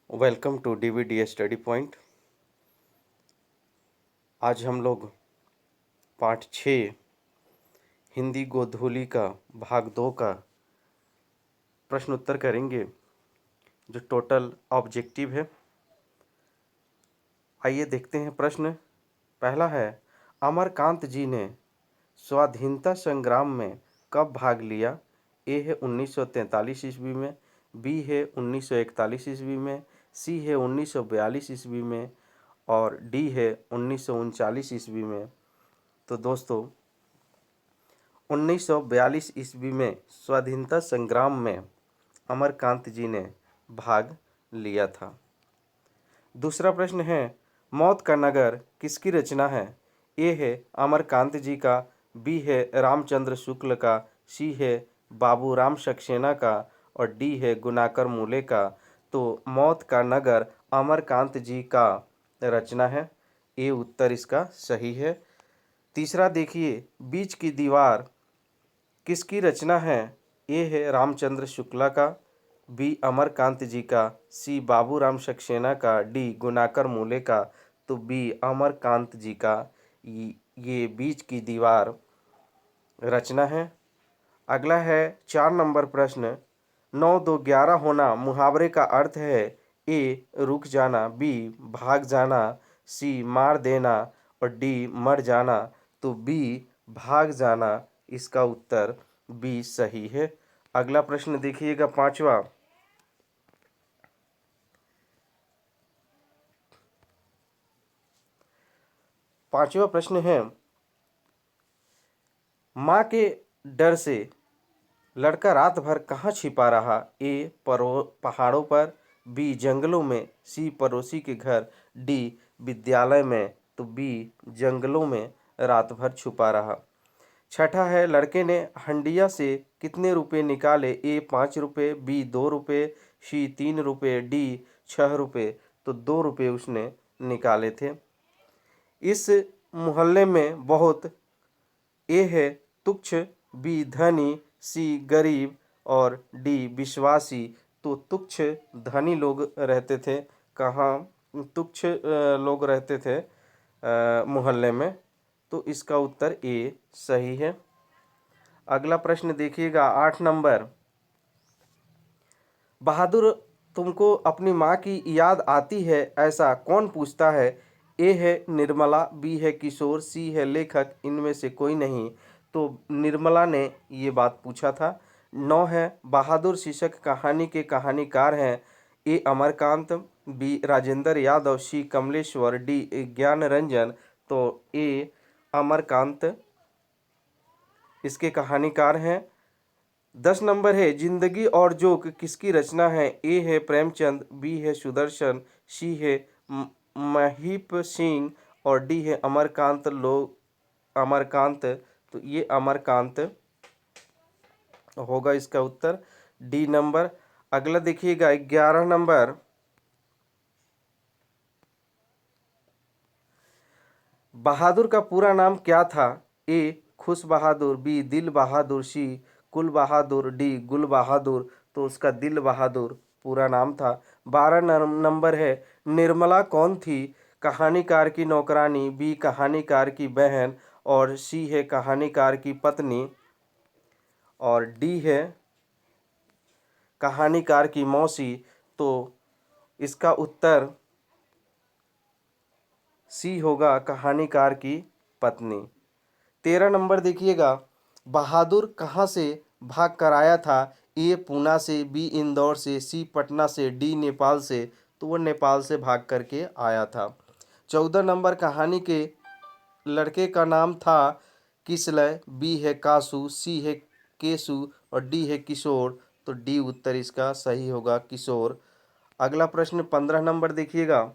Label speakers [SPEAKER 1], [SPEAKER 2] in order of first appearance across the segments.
[SPEAKER 1] Welcome to DVD study point. आज हम लोग पाठ 6 हिंदी गोधूली का भाग 2 का प्रश्न उत्तर करेंगे, जो टोटल ऑब्जेक्टिव है। आइए देखते हैं प्रश्न। पहला है, अमरकांत जी ने स्वाधीनता संग्राम में कब भाग लिया? ए है 1943 ईस्वी में, बी है 1941 ईस्वी में, सी है 1942 ईस्वी में और डी है 1939 ईस्वी में। तो दोस्तों, 1942 ईस्वी में स्वाधीनता संग्राम में अमरकांत जी ने भाग लिया था। दूसरा प्रश्न है, मौत का नगर किसकी रचना है? ए है अमरकांत जी का, बी है रामचंद्र शुक्ल का, सी है बाबूराम सक्सेना का और डी है गुनाकर मूले का। तो मौत का नगर अमरकांत जी का रचना है। ए उत्तर इसका सही है। तीसरा देखिए, बीच की दीवार किसकी रचना है? ए है रामचंद्र शुक्ला का, बी अमरकांत जी का, सी बाबूराम सक्सेना का, डी गुनाकर मूले का। तो बी अमरकांत जी का ये बीच की दीवार रचना है। अगला है 4 नंबर प्रश्न, 9 2 11 होना मुहावरे का अर्थ है? ए रुक जाना, बी भाग जाना, सी मार देना और डी मर जाना। तो बी भाग जाना इसका उत्तर बी सही है। अगला प्रश्न देखिएगा, पांचवा प्रश्न है, माँ के डर से लड़का रात भर कहाँ छिपा रहा? ए पहाड़ों पर, बी जंगलों में, सी पड़ोसी के घर, डी विद्यालय में। तो बी जंगलों में रात भर छुपा रहा। छठा है, लड़के ने हंडिया से कितने रुपए निकाले? ए 5 रुपये, बी 2 रुपये, सी 3 रुपये, डी 6 रुपये। तो 2 रुपये उसने निकाले थे। इस मोहल्ले में बहुत, ए है तुच्छ, बी धनी, सी गरीब और डी विश्वासी। तो तुच्छ धनी लोग रहते थे। कहाँ तुच्छ लोग रहते थे? मोहल्ले में। तो इसका उत्तर ए सही है। अगला प्रश्न देखिएगा, 8 नंबर, बहादुर तुमको अपनी माँ की याद आती है, ऐसा कौन पूछता है? ए है निर्मला, बी है किशोर, सी है लेखक, इनमें से कोई नहीं। तो निर्मला ने ये बात पूछा था। 9 है, बहादुर शीर्षक कहानी के कहानीकार हैं? ए अमरकांत, बी राजेंद्र यादव, सी कमलेश्वर, डी ज्ञान रंजन। तो ए अमरकांत इसके कहानीकार हैं। 10 नंबर है, जिंदगी और जोक किसकी रचना है? ए है प्रेमचंद, बी है सुदर्शन, सी है महीप सिंह और डी है अमरकांत। तो ये अमरकांत होगा इसका उत्तर, डी नंबर। अगला देखिएगा, 11 नंबर, बहादुर का पूरा नाम क्या था? ए खुश बहादुर, बी दिल बहादुर, सी कुल बहादुर, डी गुल बहादुर। तो उसका दिल बहादुर पूरा नाम था। 12 नंबर है, निर्मला कौन थी? कहानीकार की नौकरानी, बी कहानीकार की बहन और सी है कहानीकार की पत्नी और डी है कहानीकार की मौसी। तो इसका उत्तर सी होगा, कहानीकार की पत्नी। 13 नंबर देखिएगा, बहादुर कहाँ से भाग कर आया था? ए पूना से, बी इंदौर से, सी पटना से, डी नेपाल से। तो वो नेपाल से भाग करके आया था। 14 नंबर, कहानी के लड़के का नाम था किसलय, बी है कासू, सी है केसु और डी है किशोर। तो डी उत्तर इसका सही होगा, किशोर। अगला प्रश्न 15 नंबर देखिएगा,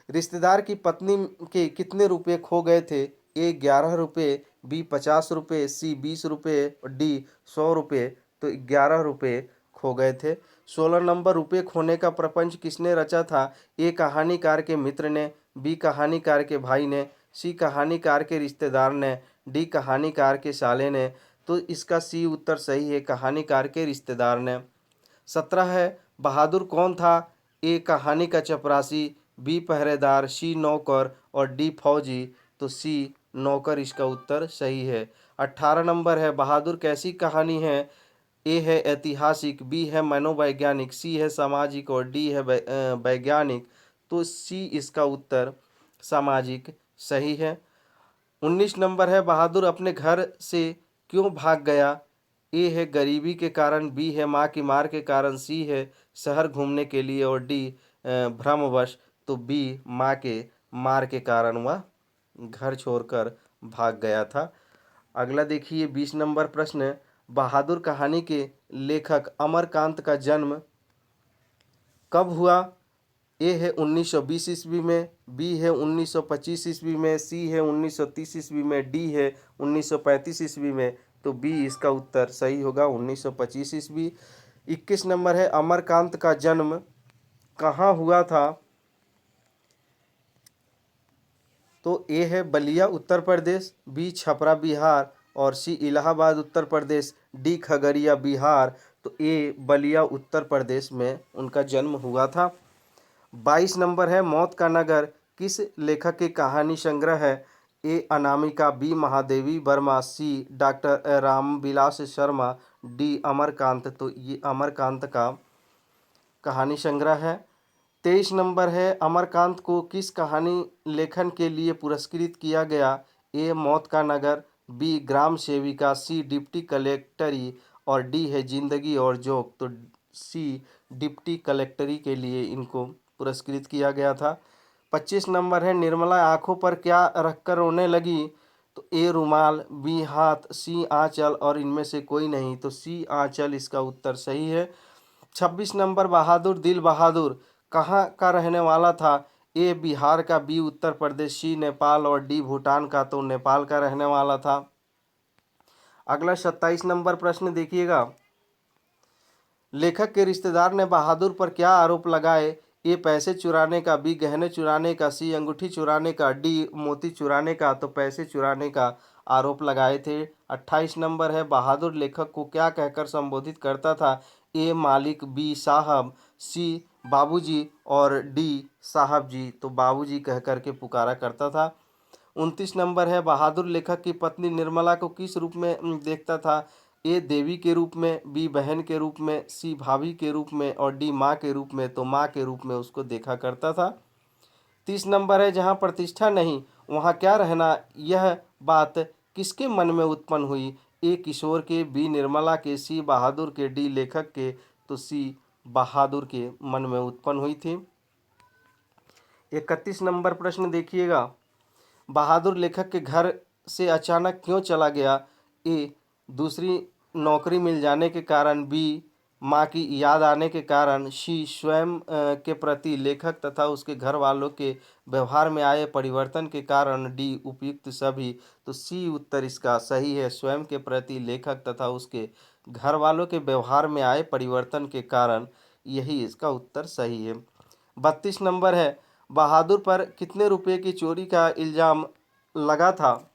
[SPEAKER 1] रिश्तेदार की पत्नी के कितने रुपए खो गए थे? ए 11 रुपये, बी 50 रुपये, सी 20 रुपये और डी 100 रुपये। तो 11 रुपये खो गए थे। 16 नंबर, रुपये खोने का प्रपंच किसने रचा था? ए कहानीकार के मित्र ने, बी कहानीकार के भाई ने, सी कहानीकार के रिश्तेदार ने, डी कहानीकार के साले ने। तो इसका सी उत्तर सही है, कहानीकार के रिश्तेदार ने। 17 है बहादुर कौन था? ए कहानी का चपरासी, बी पहरेदार, सी नौकर और डी फौजी। तो सी नौकर इसका उत्तर सही है। 18 नंबर है बहादुर कैसी कहानी है? ए है ऐतिहासिक, बी है मनोवैज्ञानिक, सी है सामाजिक और डी है वैज्ञानिक। तो सी इसका उत्तर सामाजिक सही है। 19 नंबर है बहादुर अपने घर से क्यों भाग गया? ए है गरीबी के कारण, बी है माँ की मार के कारण, सी है शहर घूमने के लिए और डी भ्रमवश। तो बी माँ के मार के कारण वह घर छोड़कर भाग गया था। अगला देखिए 20 नंबर प्रश्न, बहादुर कहानी के लेखक अमरकांत का जन्म कब हुआ? ए है 1920 ईस्वी में, बी है 1925 ईस्वी में, सी है 1930 ईस्वी में, डी है 1935 ईस्वी में। तो बी इसका उत्तर सही होगा 1925 ईस्वी। 21 नंबर है अमरकांत का जन्म कहाँ हुआ था? तो ए है बलिया उत्तर प्रदेश, बी छपरा बिहार और सी इलाहाबाद उत्तर प्रदेश, डी खगड़िया बिहार। तो ए बलिया उत्तर प्रदेश में उनका जन्म हुआ था। 22 नंबर है मौत का नगर किस लेखक की कहानी संग्रह है? ए अनामिका, बी महादेवी वर्मा, सी डॉक्टर रामविलास शर्मा, डी अमरकांत। तो ये अमरकांत का कहानी संग्रह है। 23 नंबर है अमरकांत को किस कहानी लेखन के लिए पुरस्कृत किया गया? ए मौत का नगर, बी ग्राम सेविका, सी डिप्टी कलेक्टरी और डी है जिंदगी और जोक। तो सी डिप्टी कलेक्टरी के लिए इनको पुरस्कृत किया गया था। 25 नंबर है निर्मला आंखों पर क्या रखकर रोने लगी? तो ए रुमाल, बी हाथ, सी आंचल और इनमें से कोई नहीं। तो सी आंचल इसका उत्तर सही है। 26 नंबर बहादुर दिल बहादुर कहाँ का रहने वाला था? ए बिहार का, बी उत्तर प्रदेश, सी नेपाल और डी भूटान का। तो नेपाल का रहने वाला था। अगला 27 नंबर प्रश्न देखिएगा, लेखक के रिश्तेदार ने बहादुर पर क्या आरोप लगाए? ए पैसे चुराने का, बी गहने चुराने का, सी अंगूठी चुराने का, डी मोती चुराने का। तो पैसे चुराने का आरोप लगाए थे। 28 नंबर है बहादुर लेखक को क्या कहकर संबोधित करता था? ए मालिक, बी साहब, सी बाबूजी और डी साहब जी। तो बाबूजी कह कर के पुकारा करता था। 29 नंबर है बहादुर लेखक की पत्नी निर्मला को किस रूप में देखता था? ए देवी के रूप में, बी बहन के रूप में, सी भाभी के रूप में और डी माँ के रूप में। तो माँ के रूप में उसको देखा करता था। 30 नंबर है जहाँ प्रतिष्ठा नहीं वहाँ क्या रहना, यह बात किसके मन में उत्पन्न हुई? ए किशोर के, बी निर्मला के, सी बहादुर के, डी लेखक के। तो सी बहादुर के मन में उत्पन्न हुई थी। 31 नंबर प्रश्न देखिएगा, बहादुर लेखक के घर से अचानक क्यों चला गया? ए दूसरी नौकरी मिल जाने के कारण, बी माँ की याद आने के कारण, सी स्वयं के प्रति लेखक तथा उसके घर वालों के व्यवहार में आए परिवर्तन के कारण, डी उपयुक्त सभी। तो सी उत्तर इसका सही है, स्वयं के प्रति लेखक तथा उसके घर वालों के व्यवहार में आए परिवर्तन के कारण, यही इसका उत्तर सही है। 32 नंबर है बहादुर पर कितने रुपए की चोरी का इल्ज़ाम लगा था?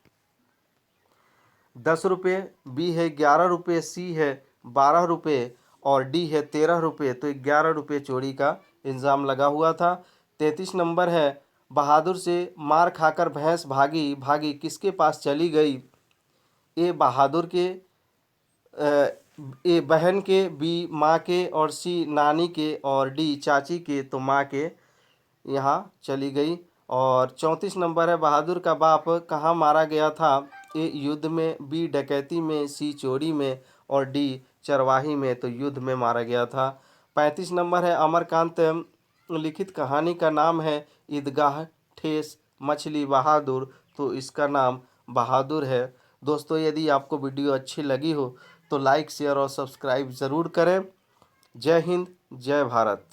[SPEAKER 1] 10 रुपये, बी है 11 रुपये, सी है 12 रुपये और डी है 13 रुपये। तो 11 रुपये चोरी का इल्ज़ाम लगा हुआ था। 33 नंबर है बहादुर से मार खाकर भैंस भागी भागी किसके पास चली गई? ए बहादुर के, ए बहन के, बी माँ के और सी नानी के और डी चाची के। तो माँ के यहाँ चली गई। और 34 नंबर है बहादुर का बाप कहाँ मारा गया था? ए युद्ध में, बी डकैती में, सी चोरी में और डी चरवाही में। तो युद्ध में मारा गया था। 35 नंबर है अमरकांत लिखित कहानी का नाम है ईदगाह ठेस मछली बहादुर। तो इसका नाम बहादुर है। दोस्तों यदि आपको वीडियो अच्छी लगी हो तो लाइक शेयर और सब्सक्राइब ज़रूर करें। जय हिंद, जय भारत।